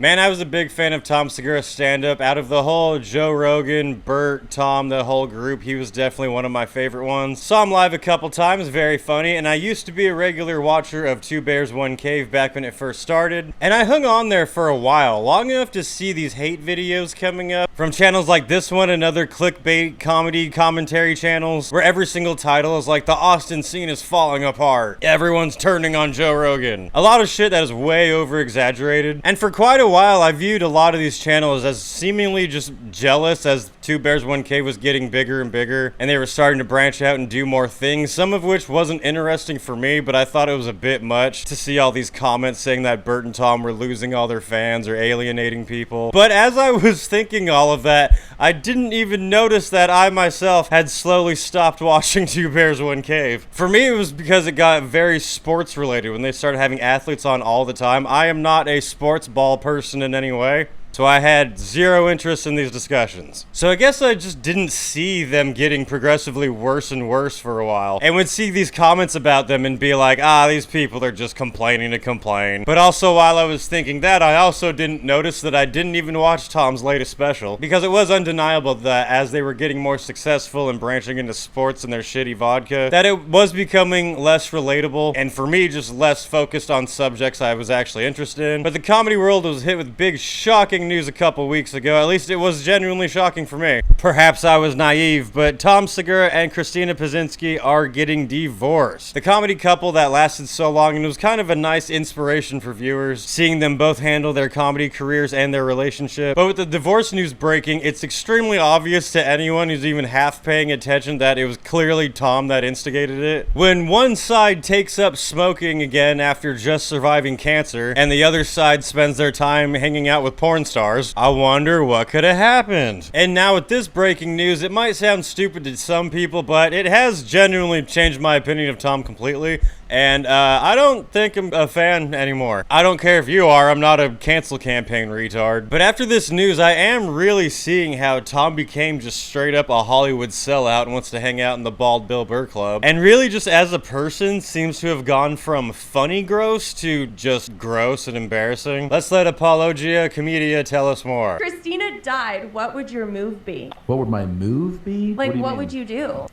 Man, I was a big fan of Tom Segura's stand-up. Out of the whole Joe Rogan, Bert, Tom, the whole group, he was definitely one of my favorite ones. Saw him live a couple times, very funny, and I used to be a regular watcher of Two Bears, One Cave back when it first started. And I hung on there for a while, long enough to see these hate videos coming up from channels like this one and other clickbait comedy commentary channels, where every single title is like, the Austin scene is falling apart. Everyone's turning on Joe Rogan. A lot of shit that is way over-exaggerated. And for quite a while, I viewed a lot of these channels as seemingly just jealous as Two Bears, One Cave was getting bigger and bigger, and they were starting to branch out and do more things, some of which wasn't interesting for me, but I thought it was a bit much to see all these comments saying that Bert and Tom were losing all their fans or alienating people. But as I was thinking all of that, I didn't even notice that I myself had slowly stopped watching Two Bears, One Cave. For me, it was because it got very sports related when they started having athletes on all the time. I am not a sports ball person in any way, so I had zero interest in these discussions. So I guess I just didn't see them getting progressively worse and worse for a while, and would see these comments about them and be like, these people are just complaining to complain. But also, while I was thinking that, I also didn't notice that I didn't even watch Tom's latest special, because it was undeniable that as they were getting more successful and branching into sports and their shitty vodka, that it was becoming less relatable, and for me, just less focused on subjects I was actually interested in. But the comedy world was hit with big, shocking news a couple weeks ago. At least it was genuinely shocking for me. Perhaps I was naive, but Tom Segura and Christina Pazsitzky are getting divorced. The comedy couple that lasted so long, and it was kind of a nice inspiration for viewers, seeing them both handle their comedy careers and their relationship. But with the divorce news breaking, it's extremely obvious to anyone who's even half paying attention that it was clearly Tom that instigated it. When one side takes up smoking again after just surviving cancer, and the other side spends their time hanging out with porn stars, I wonder what could have happened. And now with this breaking news, it might sound stupid to some people, but it has genuinely changed my opinion of Tom completely. And I don't think I'm a fan anymore. I don't care if you are, I'm not a cancel campaign retard. But after this news, I am really seeing how Tom became just straight up a Hollywood sellout and wants to hang out in the Bald Bill Burr Club. And really just as a person seems to have gone from funny gross to just gross and embarrassing. Let's let Apologia Comedia tell us more. Christina died, what would your move be? What would my move be? Like, what would you do?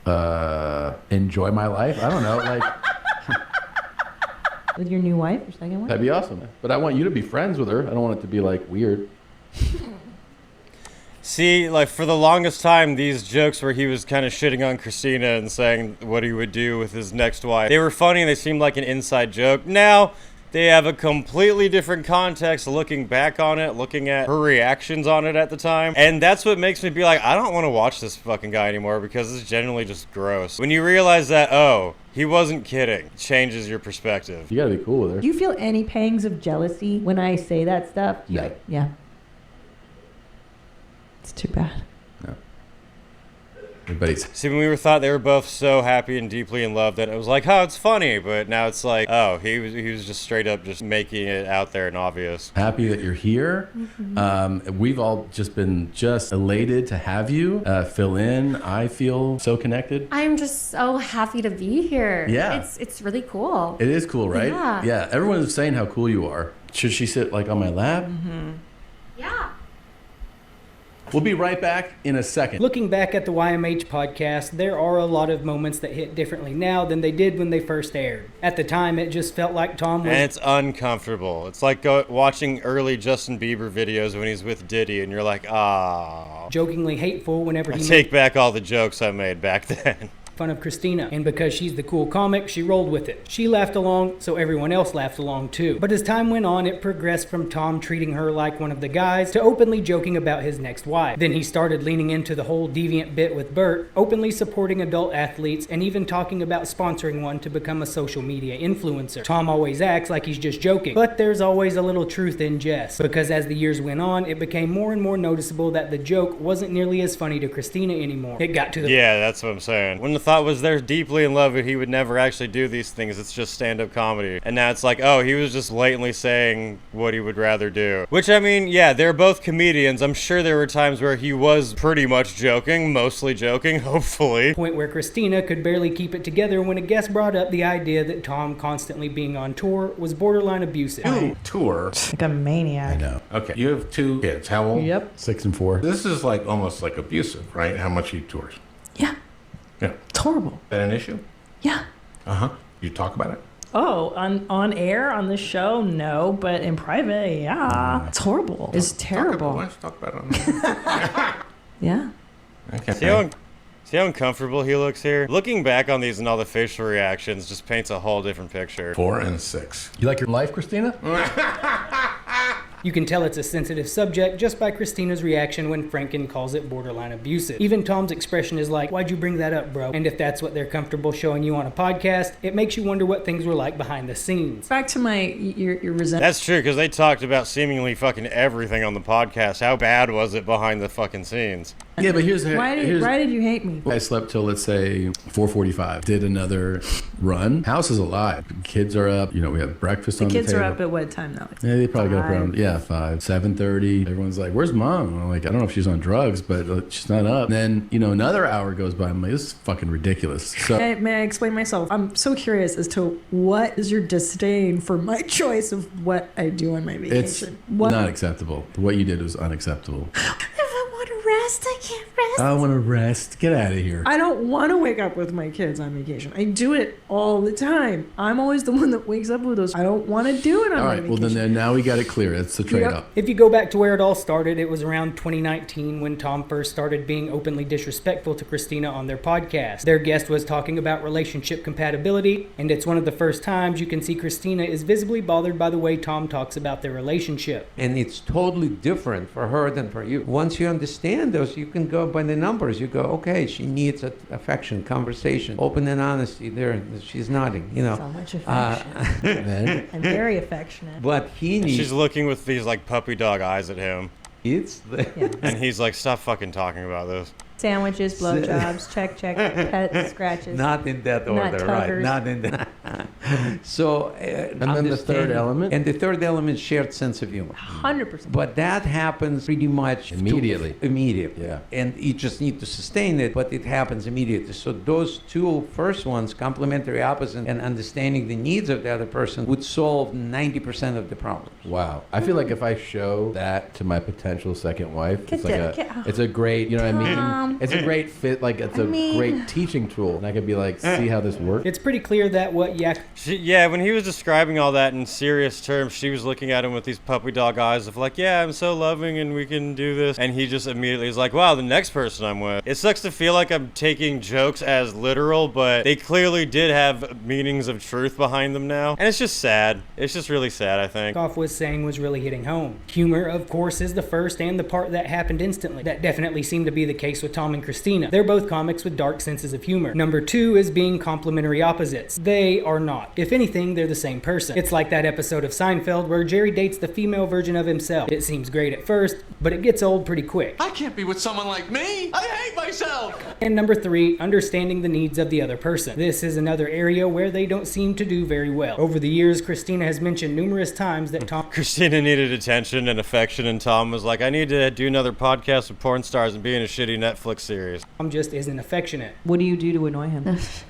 Enjoy my life? I don't know, like... With your new wife, your second wife? That'd be awesome. But I want you to be friends with her. I don't want it to be, like, weird. See, like, for the longest time, these jokes where he was kind of shitting on Christina and saying what he would do with his next wife, they were funny and they seemed like an inside joke. Now, they have a completely different context looking back on it, looking at her reactions on it at the time. And that's what makes me be like, I don't want to watch this fucking guy anymore because it's genuinely just gross. When you realize that, oh, he wasn't kidding, it changes your perspective. You gotta be cool with her. Do you feel any pangs of jealousy when I say that stuff? No. Yeah. It's too bad. No. Everybody's... See, when we thought they were both so happy and deeply in love that it was like, oh, it's funny, but now it's like, oh, he was just straight up just making it out there and obvious. Happy that you're here. Mm-hmm. We've all just been elated to have you fill in. I feel so connected. I'm just so happy to be here. Yeah. It's really cool. It is cool, right? Yeah. Yeah. Everyone's saying how cool you are. Should she sit like on my lap? Mm-hmm. Yeah. We'll be right back in a second. Looking back at the YMH podcast, there are a lot of moments that hit differently now than they did when they first aired. At the time, it just felt like Tom was... And it's uncomfortable. It's like watching early Justin Bieber videos when he's with Diddy, and you're like, ah. Jokingly hateful whenever he... Take back all the jokes I made back then. Fun of Christina, and because she's the cool comic, she rolled with it. She laughed along, so everyone else laughed along too. But as time went on, it progressed from Tom treating her like one of the guys to openly joking about his next wife. Then he started leaning into the whole deviant bit with Bert, openly supporting adult athletes, and even talking about sponsoring one to become a social media influencer. Tom always acts like he's just joking, but there's always a little truth in jest, because as the years went on, it became more and more noticeable that the joke wasn't nearly as funny to Christina anymore. It got to the... Yeah, that's what I'm saying. When the thought was they're deeply in love and he would never actually do these things. It's just stand-up comedy. And now it's like, oh, he was just blatantly saying what he would rather do. Which, I mean, yeah, they're both comedians. I'm sure there were times where he was pretty much joking, mostly joking, hopefully. Point where Christina could barely keep it together when a guest brought up the idea that Tom constantly being on tour was borderline abusive. Ooh, tour. Like a maniac. I know. Okay, you have 2 kids. How old? Yep. 6 and 4. This is like almost like abusive, right? How much he tours. Yeah. Yeah. It's horrible. Is that an issue? Yeah. Uh-huh. You talk about it? Oh, on air on the show, no, but in private, yeah. It's horrible. It's terrible. Let's talk about it on the Yeah. Okay. See how uncomfortable he looks here? Looking back on these and all the facial reactions just paints a whole different picture. 4 and 6. You like your life, Christina? You can tell it's a sensitive subject just by Christina's reaction when Franken calls it borderline abusive. Even Tom's expression is like, why'd you bring that up, bro? And if that's what they're comfortable showing you on a podcast, it makes you wonder what things were like behind the scenes. Back to your resentment. That's true, because they talked about seemingly fucking everything on the podcast. How bad was it behind the fucking scenes? Yeah, but here's Why did you hate me? I slept till, let's say, 4:45. Did another run. House is alive. Kids are up. You know, we have breakfast on the table. Kids are up at what time now? Yeah, they probably got up around 5. 5, 7:30. Everyone's like, "Where's mom?" And I'm like, "I don't know if she's on drugs, but she's not up." And then another hour goes by. I'm like, "This is fucking ridiculous." So May I explain myself? I'm so curious as to what is your disdain for my choice of what I do on my it's vacation. What? not acceptable. What you did was unacceptable. If I want to rest, I can't rest. I want to rest. Get out of here. I don't want to wake up with my kids on vacation. I do it all the time. I'm always the one that wakes up with those. I don't want to do it on All my right. vacation. Well, then now we got it clear. It's the trade-off. If you go back to where it all started, it was around 2019 when Tom first started being openly disrespectful to Christina on their podcast. Their guest was talking about relationship compatibility, and it's one of the first times you can see Christina is visibly bothered by the way Tom talks about their relationship. And it's totally different for her than for you. Once you understand those, you can go by the numbers. You go, okay, she needs affection, conversation, open and honesty. There, she's nodding, So much affection. Then I'm very affectionate. But he needs. She's looking with these like puppy dog eyes at him. It's the. Yeah. And he's like, stop fucking talking about this. Sandwiches, blowjobs, check, pet scratches. Not in that order, right? tuggers. Not in that. So, and then the third element? And the third element, shared sense of humor. 100%. But that happens pretty much Immediately. Immediately. Yeah. And you just need to sustain it, but it happens immediately. So those 2 first ones, complementary opposite and understanding the needs of the other person, would solve 90% of the problems. wow. I feel like if I show that to my potential second wife, Get it's like that- it's a great, you know what I mean? It's a great fit. Like it's a great teaching tool, and I could be like, see how this works. It's pretty clear that what Yak When he was describing all that in serious terms, she was looking at him with these puppy dog eyes of like, yeah, I'm so loving and we can do this. And he just immediately is like, wow, the next person I'm with. It sucks to feel like I'm taking jokes as literal, but they clearly did have meanings of truth behind them now. And it's just sad. It's just really sad, I think. Off was saying was really hitting home. Humor, of course, is the first and the part that happened instantly. That definitely seemed to be the case with Tom and Christina. They're both comics with dark senses of humor. Number 2 is being complementary opposites. They are not. If anything, they're the same person. It's like that episode of Seinfeld where Jerry dates the female version of himself. It seems great at first, but it gets old pretty quick. I can't be with someone like me. I hate myself. And number 3, understanding the needs of the other person. This is another area where they don't seem to do very well. Over the years, Christina has mentioned numerous times that Tom Christina needed attention and affection, and Tom was like, I need to do another podcast with porn stars and be in a shitty Netflix series. just isn't affectionate. What do you do to annoy him?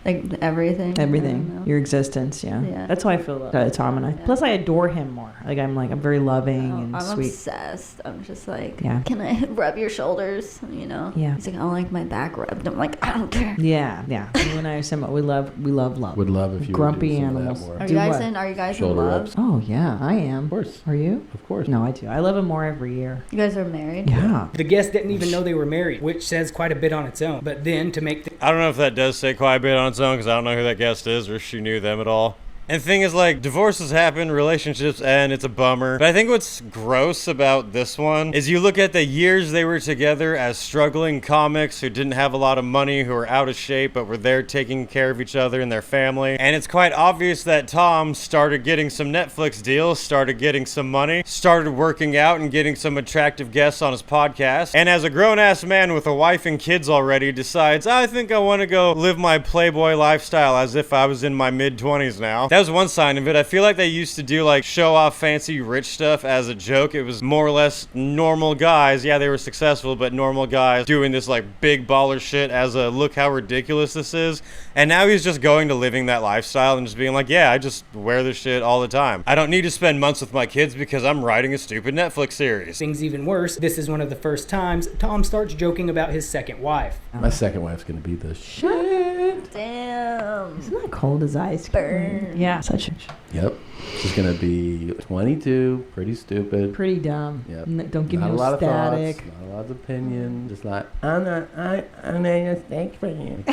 Like everything. I Everything. don't know. Your existence, yeah. Yeah. That's how I feel about Tom and I. Yeah. Plus, I adore him more. Like, I'm very loving and I'm sweet. obsessed. I'm just like, Yeah. can I rub your shoulders? You know? Yeah. He's like, I don't like my back rubbed. I'm like, I don't care. Yeah, yeah. You and I are similar. We love love. Would love if you Grumpy would do some of that animals. more. Are Do you guys what? in? Are you guys Shoulder in love? rubs. Oh, yeah, I am. Of course. Are you? Of course. No, I do. I love him more every year. You guys are married? Yeah. The guest didn't even know they were married, which says quite a bit on its own. But then to make I don't know if that does say quite a bit on its own, because I don't know who that guest is or if she knew them at all. And the thing is, like, divorces happen, relationships end, it's a bummer. But I think what's gross about this one is you look at the years they were together as struggling comics who didn't have a lot of money, who were out of shape, but were there taking care of each other and their family. And it's quite obvious that Tom started getting some Netflix deals, started getting some money, started working out and getting some attractive guests on his podcast. And as a grown-ass man with a wife and kids already decides, I think I want to go live my Playboy lifestyle as if I was in my mid-20s now. That was one sign of it. I feel like they used to do like show off fancy rich stuff as a joke. It was more or less normal guys. Yeah, they were successful, but normal guys doing this like big baller shit as a look how ridiculous this is. And now he's just going to living that lifestyle and just being like, yeah, I just wear this shit all the time. I don't need to spend months with my kids because I'm writing a stupid Netflix series. Things even worse, this is one of the first times Tom starts joking about his second wife. My second wife's gonna be the shit. Damn. Isn't that cold as ice? Burn. Yeah, such a Yep. She's gonna be 22, pretty stupid. pretty dumb. Yep. Don't give Not me a no lot of static. thoughts, not a lot of opinion. Just like I made a mistake for you.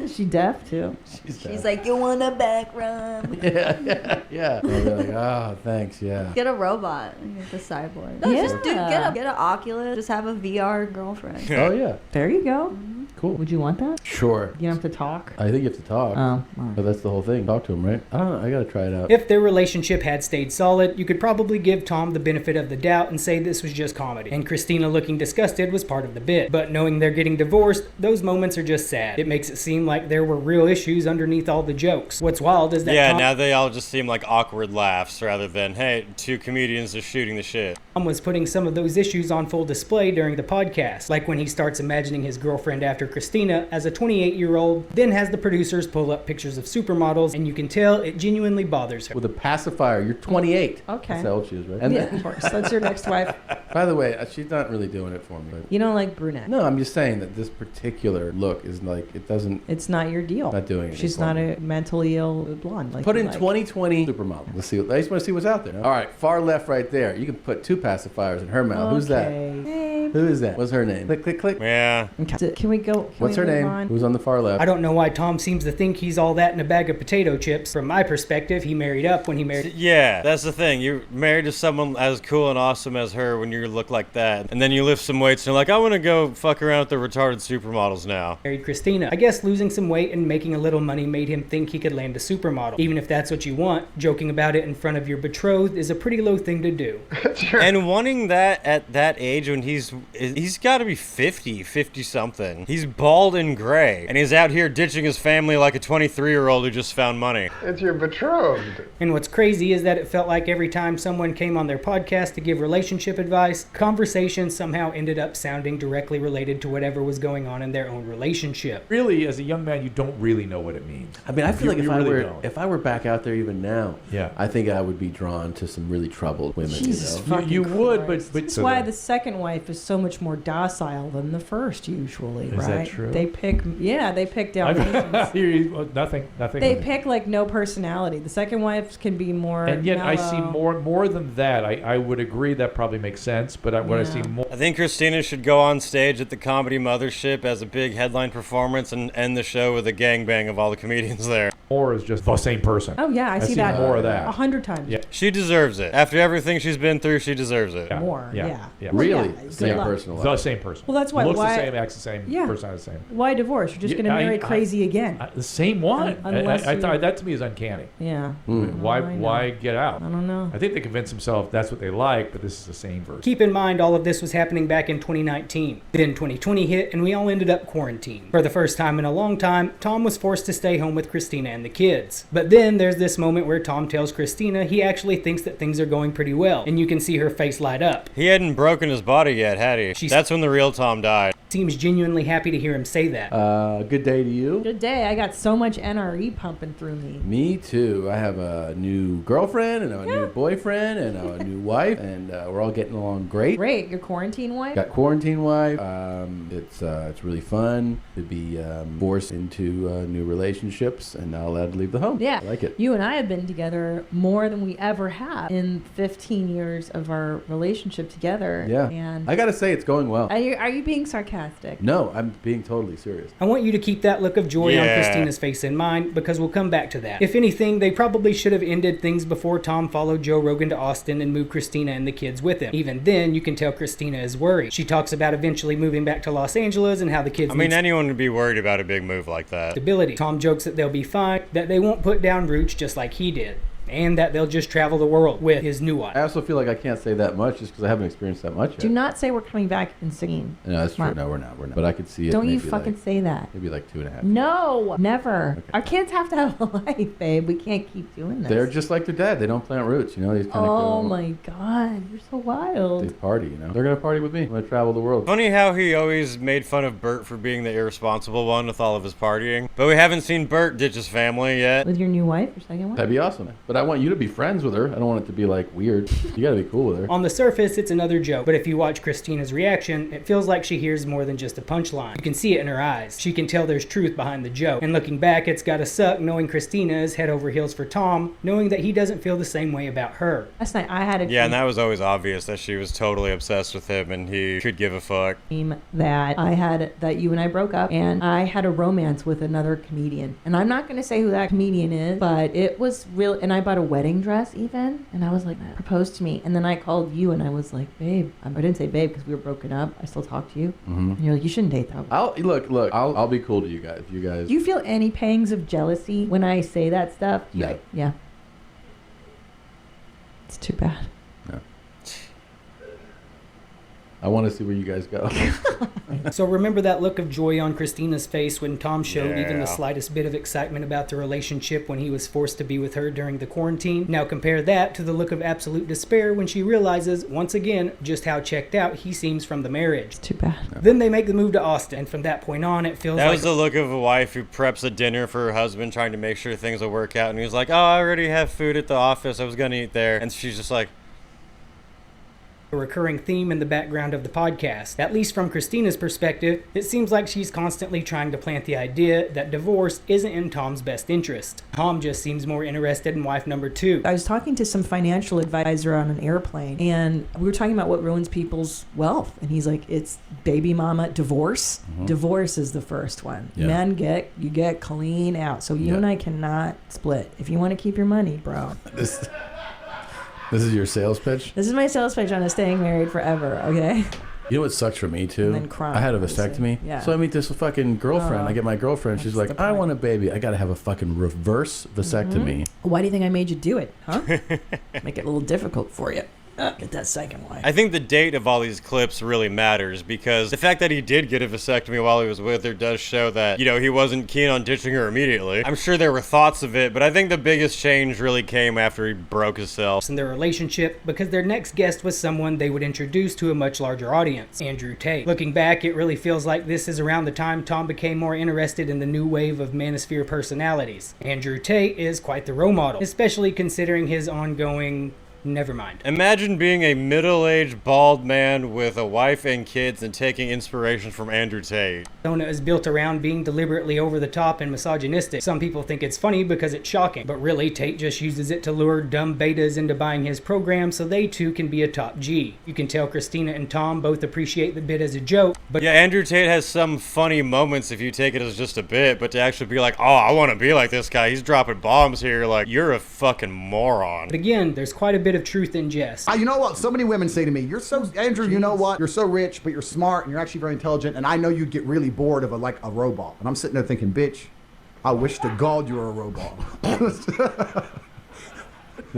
She deaf too. She's like, you want a back rub? yeah. I'll be like, oh, thanks, yeah. Get a robot. Get the cyborg. No, just dude, get an Oculus. Just have a VR girlfriend. Oh yeah. There you go. Cool. Would you want that? Sure. You don't have to talk. I think you have to talk. Oh. But that's the whole thing. Talk to him, right? I don't know. I gotta try it out. If their relationship had stayed solid, you could probably give Tom the benefit of the doubt and say this was just comedy. And Christina looking disgusted was part of the bit. But knowing they're getting divorced, those moments are just sad. It makes it seem like there were real issues underneath all the jokes. What's wild is that Tom now they all just seem like awkward laughs rather than, hey, two comedians are shooting the shit. was putting some of those issues on full display during the podcast. Like when he starts imagining his girlfriend after Christina as a 28-year-old, then has the producers pull up pictures of supermodels, and you can tell it genuinely bothers her. With a pacifier, you're 28. Okay. That's how old she is, right? And Yeah, of course. That's your next wife. by the way, she's not really doing it for me. But You don't like brunette. no, I'm just saying that this particular look is like, it doesn't, It's not your deal. not doing it. She's not a mentally ill blonde. Like Put you in like. 2020 supermodel. Let's see. I just want to see what's out there. All right, far left right there. You can put two pacifiers in her mouth. Who's that? Hey. Who is that? What's her name? Click, click, click. Yeah. Okay. Can we go? What's her name? Who's on the far left? I don't know why Tom seems to think he's all that in a bag of potato chips. From my perspective, he married up when he married... Yeah, that's the thing. You're married to someone as cool and awesome as her when you look like that. And then you lift some weights and you're like, I want to go fuck around with the retarded supermodels now. married Christina. I guess losing some weight and making a little money made him think he could land a supermodel. Even if that's what you want, joking about it in front of your betrothed is a pretty low thing to do. And wanting that at that age when he's got to be 50 something. He's bald and gray. And he's out here ditching his family like a 23-year-old who just found money. It's your betrothed. And what's crazy is that it felt like every time someone came on their podcast to give relationship advice, conversation somehow ended up sounding directly related to whatever was going on in their own relationship. Really, as a young man, you don't really know what it means. I mean, I feel like You really don't. if I were back out there even now, Yeah. I think I would be drawn to some really troubled women. Jesus You know? fucking You would, Christ. but That's so why then- the second wife is so much more docile than the first, usually, Is right? that true? They pick Dalmatians. Nothing. They pick like no personality. The second wife can be more. And yet, I see mellow. more than that. I would agree that probably makes sense. But what I see Yeah. more. I think Christina should go on stage at the Comedy Mothership as a big headline performance and end the show with a gangbang of all the comedians there. More is just the same person. Oh yeah, I see that more of that. 100 times. Yeah. She deserves it. After everything she's been through, she deserves it. Yeah. More. Yeah. Yeah. Yeah. Really? Yeah, good Same luck. personal The life. same person. Well, that's why- Looks why- the same, acts the same, Yeah. person the same. Why divorce? You're just Yeah, going to marry I- crazy again. The same one. Unless I you- thought that to me is uncanny. Yeah. Why I know. why get out? I don't know. I think they convince themselves that's what they like, but this is the same version. Keep in mind, all of this was happening back in 2019. Then 2020 hit, and we all ended up quarantined. For the first time in a long time, Tom was forced to stay home with Christina and the kids. But then there's this moment where Tom tells Christina he actually thinks that things are going pretty well, and you can see her face light up. He hadn't broken his body yet, had he? That's when the real Tom died. Seems genuinely happy to hear him say that. Good day to you. Good day. I got so much NRE pumping through me. Me too. I have a new girlfriend and a new boyfriend and a new wife, and we're all getting along great. Great. Your quarantine wife? Got quarantine wife. It's really fun to be forced into new relationships and not allowed to leave the home. Yeah. I like it. You and I have been together more than we ever have in 15 years of our relationship together. Yeah. And I gotta say, it's going well. are you being sarcastic? sarcastic. No, I'm being totally serious. I want you to keep that look of joy on Christina's face in mind because we'll come back to that. If anything, they probably should have ended things before Tom followed Joe Rogan to Austin and moved Christina and the kids with him. Even then, you can tell Christina is worried. She talks about eventually moving back to Los Angeles and how the kids need anyone would be worried about a big move like that. stability. Tom jokes that they'll be fine, that they won't put down roots just like he did, and that they'll just travel the world with his new wife. I also feel like I can't say that much just because I haven't experienced that much yet. Do not say we're coming back in singing. No, that's true. No, we're not. But I could see it. Don't you maybe fucking say that. Maybe like 2.5. No, never. Okay. Our kids have to have a life, babe. We can't keep doing this. They're just like their dad. They don't plant roots, you know. They just kind of Oh go. my God, you're so wild. They party, you know. They're gonna party with me. I'm gonna travel the world. Funny how he always made fun of Bert for being the irresponsible one with all of his partying. But we haven't seen Bert ditch his family yet. With your new wife, your second one? That'd be awesome. But I want you to be friends with her. I don't want it to be like weird. You gotta be cool with her. On the surface, it's another joke, but if you watch Christina's reaction, it feels like she hears more than just a punchline. You can see it in her eyes. She can tell there's truth behind the joke. And looking back, it's gotta suck knowing Christina is head over heels for Tom, knowing that he doesn't feel the same way about her. Last night I had a Yeah, and that was always obvious that she was totally obsessed with him and he could give a fuck. dream that you and I broke up, and I had a romance with another comedian. And I'm not gonna say who that comedian is, but it was real. And I bought a wedding dress even, and I was like, proposed to me. And then I called you and I was like, babe. I didn't say babe because we were broken up. I still talk to you. Mm-hmm. And you're like, you shouldn't date that. I'll be cool to you guys. You guys. Do you feel any pangs of jealousy when I say that stuff? No. Yeah. It's too bad. No. I want to see where you guys go. So remember that look of joy on Christina's face when Tom showed even the Yeah. slightest bit of excitement about the relationship when he was forced to be with her during the quarantine? Now compare that to the look of absolute despair when she realizes, once again, just how checked out he seems from the marriage. It's too bad. Then they make the move to Austin, and from that point on, it feels That like was the look of a wife who preps a dinner for her husband, trying to make sure things will work out. And he was like, oh, I already have food at the office. I was going to eat there. And she's just like, a recurring theme in the background of the podcast. At least from Christina's perspective, it seems like she's constantly trying to plant the idea that divorce isn't in Tom's best interest. Tom just seems more interested in wife number 2. I was talking to some financial advisor on an airplane, and we were talking about what ruins people's wealth. And he's like, it's baby mama divorce. Mm-hmm. Divorce is the first one. Yeah. Men get clean out. So you and I cannot split. If you want to keep your money, bro. This is your sales pitch? This is my sales pitch on staying married forever, okay? You know what sucks for me too? And then crime, I had a obviously. vasectomy. Yeah. So I meet this fucking girlfriend. Oh. I get my girlfriend. She's That's like, the I point. want a baby. I gotta have a fucking reverse vasectomy. Why do you think I made you do it, huh? Make it a little difficult for you. Get that second wife. I think the date of all these clips really matters because the fact that he did get a vasectomy while he was with her does show that, he wasn't keen on ditching her immediately. I'm sure there were thoughts of it, but I think the biggest change really came after he broke himself. In their relationship because their next guest was someone they would introduce to a much larger audience, Andrew Tate. Looking back, it really feels like this is around the time Tom became more interested in the new wave of manosphere personalities. Andrew Tate is quite the role model, especially considering his ongoing... Never mind. Imagine being a middle-aged bald man with a wife and kids and taking inspiration from Andrew Tate. Persona is built around being deliberately over the top and misogynistic. Some people think it's funny because it's shocking, but really Tate just uses it to lure dumb betas into buying his program so they too can be a top G. You can tell Christina and Tom both appreciate the bit as a joke, but Yeah, Andrew Tate has some funny moments if you take it as just a bit, but to actually be like, oh, I want to be like this guy, he's dropping bombs here, like, you're a fucking moron. again, there's quite a bit of truth in jest. You know what? So many women say to me, "You're so Andrew. You know what? You're so rich, but you're smart, and you're actually very intelligent. And I know you'd get really bored of a robot." And I'm sitting there thinking, "Bitch, I wish to God you were a robot."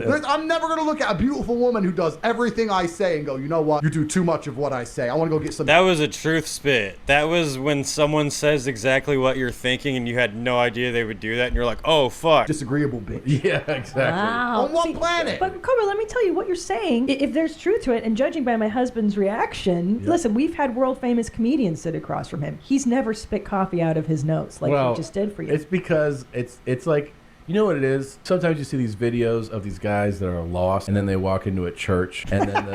I'm never gonna look at a beautiful woman who does everything I say and go, "You know what? You do too much of what I say. I want to go get some." That was a truth spit. That was when someone says exactly what you're thinking and you had no idea they would do that and you're like, oh, fuck. Disagreeable bitch. Yeah, exactly. Wow. On what planet? But Cobra, let me tell you what you're saying. If there's truth to it, and judging by my husband's reaction, listen, we've had world famous comedians sit across from him. He's never spit coffee out of his nose like he just did for you. It's because it's like You know what it is? Sometimes you see these videos of these guys that are lost, and then they walk into a church, and then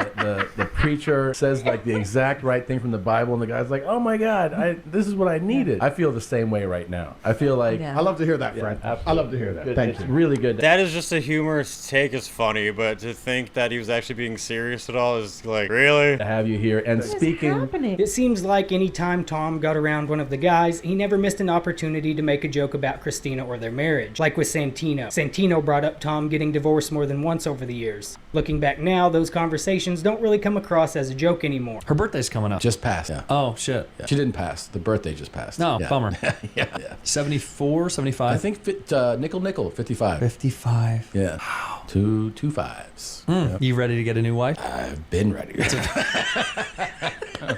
the preacher says like the exact right thing from the Bible, and the guy's like, "Oh my God, this is what I needed." I feel the same way right now. I feel like I love to hear that, friend. I love to hear that. Good. Thank It's you. really good. That is just a humorous take is funny, but to think that he was actually being serious at all is like, really? To have you here. And What is speaking, happening? It seems like anytime Tom got around one of the guys, he never missed an opportunity to make a joke about Christina or their marriage, like with Santino. Santino brought up Tom getting divorced more than once over the years. Looking back now, those conversations don't really come across as a joke anymore. Her birthday's coming up. just passed. Yeah. Oh, shit. Yeah. She didn't pass. The birthday just passed. No, Yeah. bummer. yeah. 74, 75? I think nickel, 55. 55. Yeah. Wow. Two fives. Yep. You ready to get a new wife? I've been ready.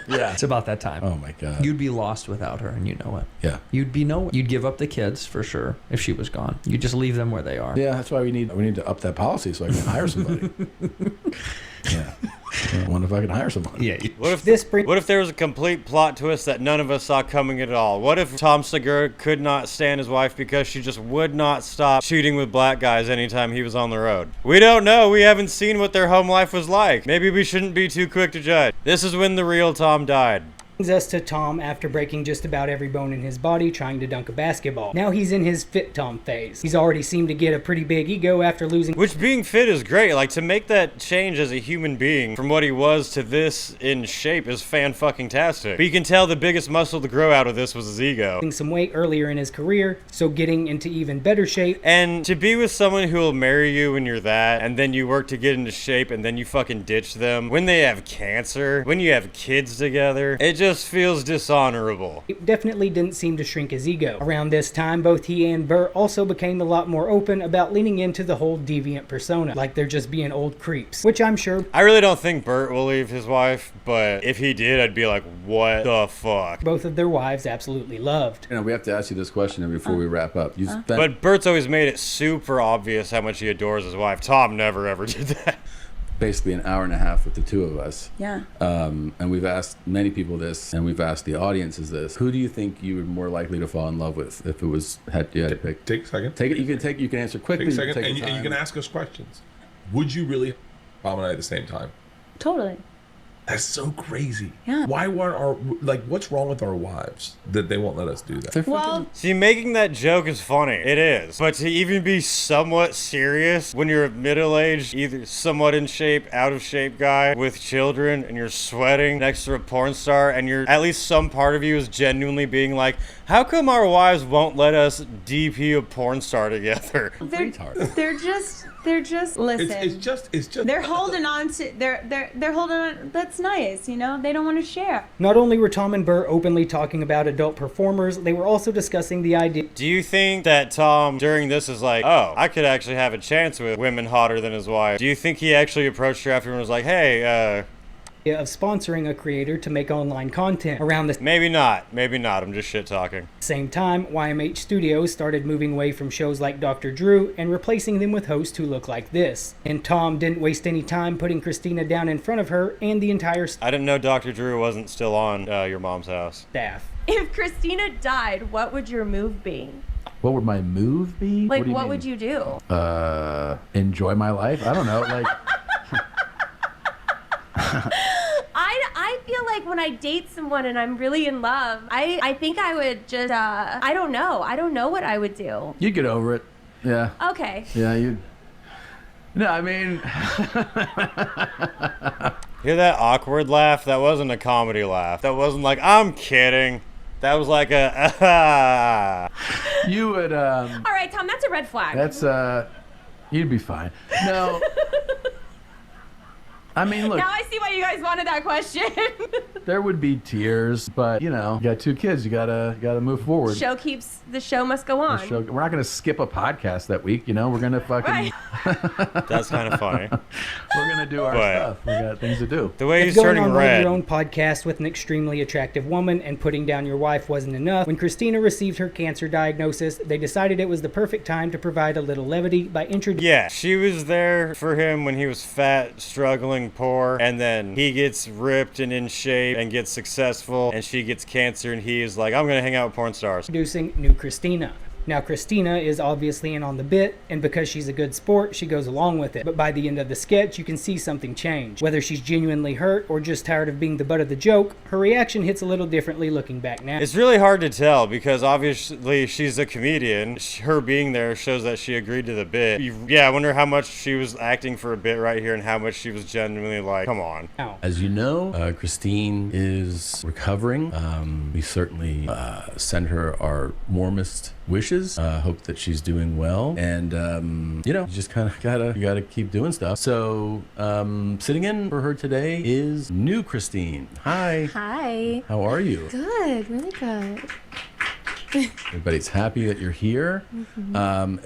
Yeah. It's about that time. Oh my God. You'd be lost without her, and you know it. Yeah. You'd be nowhere. You'd give up the kids for sure if she was gone. You'd just leave them where they are. Yeah, that's why we need to up that policy so I can hire somebody. Yeah. I wonder if I can hire somebody. Yeah. What if there was a complete plot twist that none of us saw coming at all? What if Tom Segura could not stand his wife because she just would not stop cheating with black guys anytime he was on the road? We don't know. We haven't seen what their home life was like. Maybe we shouldn't be too quick to judge. This is when the real Tom died. Brings us to Tom after breaking just about every bone in his body trying to dunk a basketball. Now he's in his fit Tom phase. He's already seemed to get a pretty big ego after losing. Which being fit is great. Like, to make that change as a human being from what he was to this in shape is fan-fucking-tastic. But you can tell the biggest muscle to grow out of this was his ego. Some weight earlier in his career, so getting into even better shape. And to be with someone who will marry you when you're that, and then you work to get into shape, and then you fucking ditch them, when they have cancer, when you have kids together, it just feels dishonorable. It definitely didn't seem to shrink his ego. Around this time, both he and Bert also became a lot more open about leaning into the whole deviant persona, like they're just being old creeps, which I'm sure. I really don't think Bert will leave his wife, but if he did, I'd be like, what the fuck? Both of their wives absolutely loved. You know, we have to ask you this question before we wrap up. But Bert's always made it super obvious how much he adores his wife. Tom never ever did that. Basically an hour and a half with the two of us. Yeah. And we've asked many people this, and we've asked the audiences this. Who do you think you were more likely to fall in love with if it was you had to pick? Take a second. Take it. You can answer quickly. Take a second, take and your you time. can ask us questions. Would you really Bob and I at the same time? Totally. That's so crazy. Yeah. Why weren't what's wrong with our wives that they won't let us do that? Well, See, making that joke is funny. It is. But to even be somewhat serious when you're a middle-aged, either somewhat in shape, out of shape guy with children, and you're sweating next to a porn star, and you're at least some part of you is genuinely being like, how come our wives won't let us DP a porn star together? they're just listen. It's just They're holding on to they're holding on. That's nice, you know. They don't want to share. Not only were Tom and Bert openly talking about adult performers, they were also discussing the idea. Do you think that Tom during this is like, oh, I could actually have a chance with women hotter than his wife? Do you think he actually approached her after and was like, hey, of sponsoring a creator to make online content around the maybe not, I'm just shit talking. same time, YMH Studios started moving away from shows like Dr. Drew and replacing them with hosts who look like this. And Tom didn't waste any time putting Christina down in front of her and the entire I didn't know Dr. Drew wasn't still on Your Mom's House. staff. If Christina died, what would your move be? What would my move be? Like, do you what mean? would you do? Enjoy my life? I don't know. Like, I feel like when I date someone and I'm really in love, I think I would just, I don't know. I don't know what I would do. you get over it. Yeah. Okay. Yeah, you. No, I mean. Hear that awkward laugh? That wasn't a comedy laugh. That wasn't like, I'm kidding. That was like a, You would, All right, Tom, that's a red flag. That's, you'd be fine. No. I mean, look. Now I see why you guys wanted that question. There would be tears, but you know, you got two kids. You gotta move forward. The show must go on. We're not gonna skip a podcast that week. You know, we're gonna fucking. Right. That's kind of funny. We're gonna do our stuff. We got things to do. The way If he's going turning on red. your own podcast with an extremely attractive woman and putting down your wife wasn't enough, when Christina received her cancer diagnosis, they decided it was the perfect time to provide a little levity by introducing. Yeah, she was there for him when he was fat, struggling, poor, and then he gets ripped and in shape and gets successful, and she gets cancer, and he is like, I'm gonna hang out with porn stars. Introducing new Christina. Now, Christina is obviously in on the bit, and because she's a good sport, she goes along with it. But by the end of the sketch, you can see something change. Whether she's genuinely hurt or just tired of being the butt of the joke, her reaction hits a little differently looking back now. It's really hard to tell because obviously she's a comedian. Her being there shows that she agreed to the bit. Yeah, I wonder how much she was acting for a bit right here and how much she was genuinely like, come on. As you know, Christine is recovering. We certainly send her our warmest wishes. Hope that she's doing well, and you know, you just kind of gotta keep doing stuff. So sitting in for her today is new Christine. Hi. Hi. How are you? Good, really good. Everybody's happy that you're here.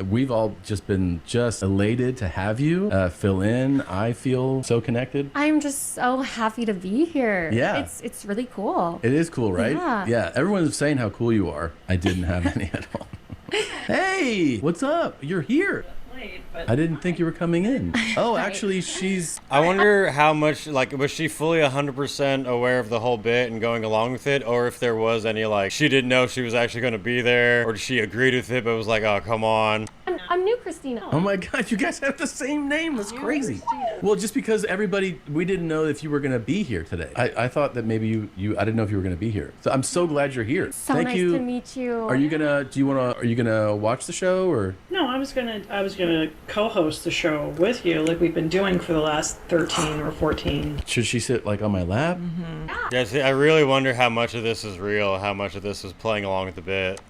We've all been elated to have you fill in. I feel so connected. I'm just so happy to be here. Yeah. It's really cool. It is cool, right? Yeah. Everyone's saying how cool you are. I didn't have any at all. Hey, what's up? You're here. I didn't think you were coming in. Oh, actually, I wonder how much, like, was she fully 100% aware of the whole bit and going along with it? Or if there was any, like, she didn't know she was actually going to be there? Or she agreed with it but was like, oh, come on. I'm new Christina. Oh my God, you guys have the same name. That's crazy. Well, just because we didn't know if you were going to be here today. I thought that maybe I didn't know if you were going to be here. So I'm so glad you're here. So Thank nice you. to meet you. Are you gonna watch the show or? No, I was gonna co-host the show with you, like we've been doing for the last 13 or 14. Should she sit like on my lap? Yeah, see, I really wonder how much of this is real, how much of this is playing along with the bit.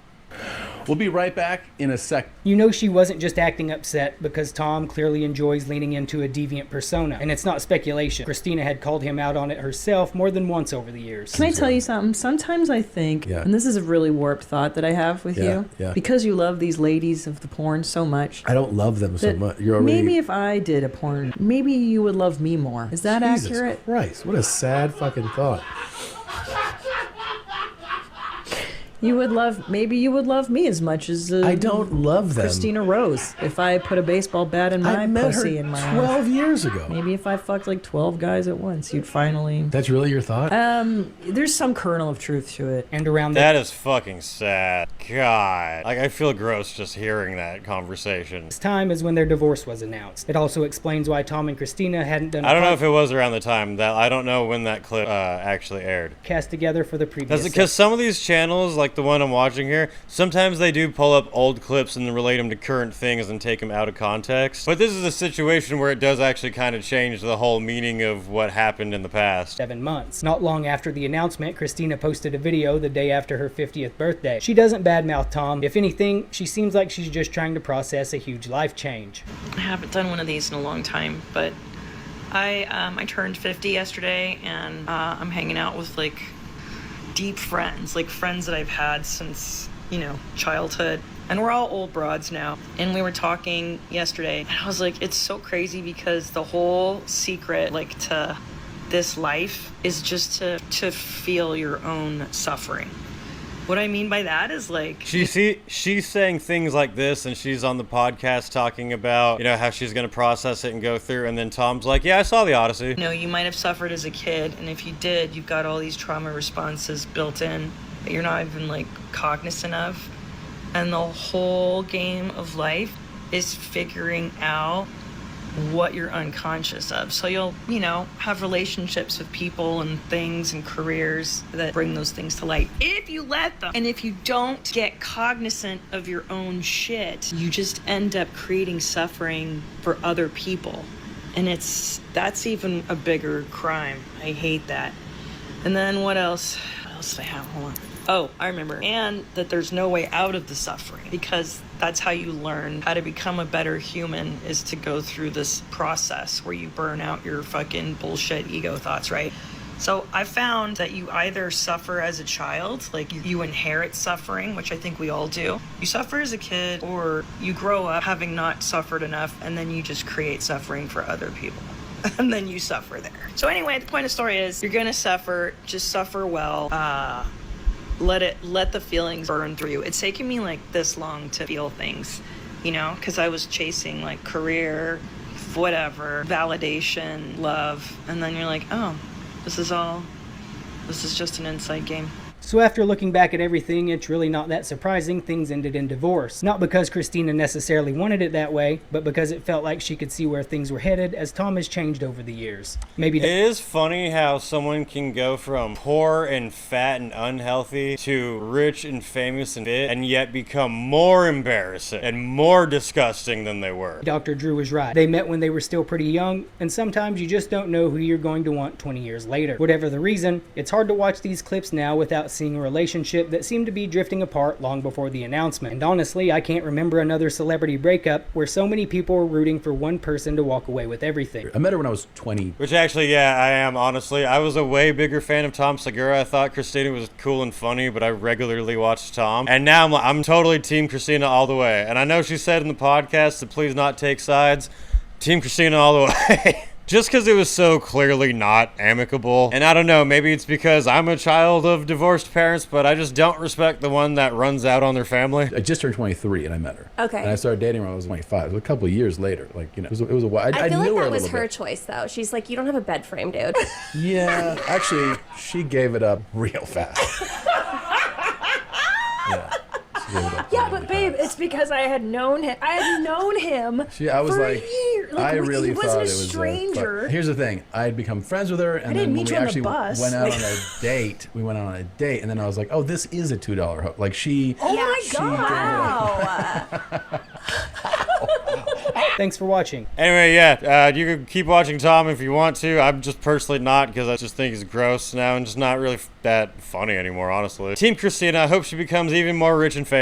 We'll be right back in a sec. You know she wasn't just acting upset because Tom clearly enjoys leaning into a deviant persona. And it's not speculation. Christina had called him out on it herself more than once over the years. Can I tell you something? Sometimes I think, and this is a really warped thought that I have with you, because you love these ladies of the porn so much. I don't love them so much. Maybe if I did a porn, maybe you would love me more. Is that accurate? Jesus Christ, what a sad fucking thought. Maybe you would love me as much as I don't love them. Christina Rose. If I put a baseball bat in my pussy in my 12 years ago. Maybe if I fucked like 12 guys at once, you'd finally. That's really your thought? There's some kernel of truth to it. And around that is fucking sad. God, like I feel gross just hearing that conversation. This time is when their divorce was announced. It also explains why Tom and Christina hadn't done. I don't know if it was around the time that I don't know when that clip actually aired. Cast together for the previous. Because some of these channels, like the one I'm watching here, sometimes they do pull up old clips and relate them to current things and take them out of context. But this is a situation where it does actually kind of change the whole meaning of what happened in the past. 7 months. Not long after the announcement, Christina posted a video the day after her 50th birthday. She doesn't badmouth Tom. If anything, she seems like she's just trying to process a huge life change. I haven't done one of these in a long time, but I turned 50 yesterday, and I'm hanging out with like deep friends, like friends that I've had since, childhood. And we're all old broads now. And we were talking yesterday, and I was like, it's so crazy because the whole secret, like, to this life is just to feel your own suffering. What I mean by that is like she's saying things like this, and she's on the podcast talking about how she's going to process it and go through, and then Tom's like, yeah, I saw the Odyssey. You might have suffered as a kid, and if you did, you've got all these trauma responses built in that you're not even like cognizant of. And the whole game of life is figuring out what you're unconscious of. So you'll, have relationships with people and things and careers that bring those things to light, if you let them. And if you don't get cognizant of your own shit, you just end up creating suffering for other people. And that's even a bigger crime. I hate that. And then what else? What else do I have? Hold on. Oh, I remember. And that there's no way out of the suffering, because that's how you learn how to become a better human, is to go through this process where you burn out your fucking bullshit ego thoughts, right? So I found that you either suffer as a child, like you inherit suffering, which I think we all do. You suffer as a kid, or you grow up having not suffered enough, and then you just create suffering for other people. And then you suffer there. So anyway, the point of the story is you're gonna suffer, just suffer well. Let the feelings burn through you. It's taken me like this long to feel things, because I was chasing like career, whatever, validation, love, and then you're like, oh, this is just an inside game. So after looking back at everything, it's really not that surprising things ended in divorce. Not because Christina necessarily wanted it that way, but because it felt like she could see where things were headed as Tom has changed over the years. Maybe it is funny how someone can go from poor and fat and unhealthy to rich and famous and fit and yet become more embarrassing and more disgusting than they were. Dr. Drew was right. They met when they were still pretty young, and sometimes you just don't know who you're going to want 20 years later. Whatever the reason, it's hard to watch these clips now without seeing a relationship that seemed to be drifting apart long before the announcement. And honestly, I can't remember another celebrity breakup where so many people were rooting for one person to walk away with everything. I met her when I was 20. Which actually, yeah, I am, honestly. I was a way bigger fan of Tom Segura. I thought Christina was cool and funny, but I regularly watched Tom. And now I'm totally Team Christina all the way. And I know she said in the podcast to please not take sides. Team Christina all the way. Just because it was so clearly not amicable. And I don't know, maybe it's because I'm a child of divorced parents, but I just don't respect the one that runs out on their family. I just turned 23 and I met her. Okay. And I started dating her when I was 25. It was a couple of years later. Like, you know, it was a while. I feel knew like her that was a little her bit. choice, though. She's like, you don't have a bed frame, dude. Yeah, actually, she gave it up real fast. Yeah. Yeah, but babe, it's because I had known him. I had known him I was for like, a year. Like, I really he thought wasn't it a was stranger. here's the thing: I had become friends with her, and didn't then when meet we you on the actually bus. went out on a date, and then I was like, oh, this is a $2 hook. Like she. Oh my god! Thanks for watching. Anyway, yeah, you can keep watching Tom if you want to. I'm just personally not, because I just think he's gross now and just not really that funny anymore, honestly. Team Christina, I hope she becomes even more rich and famous.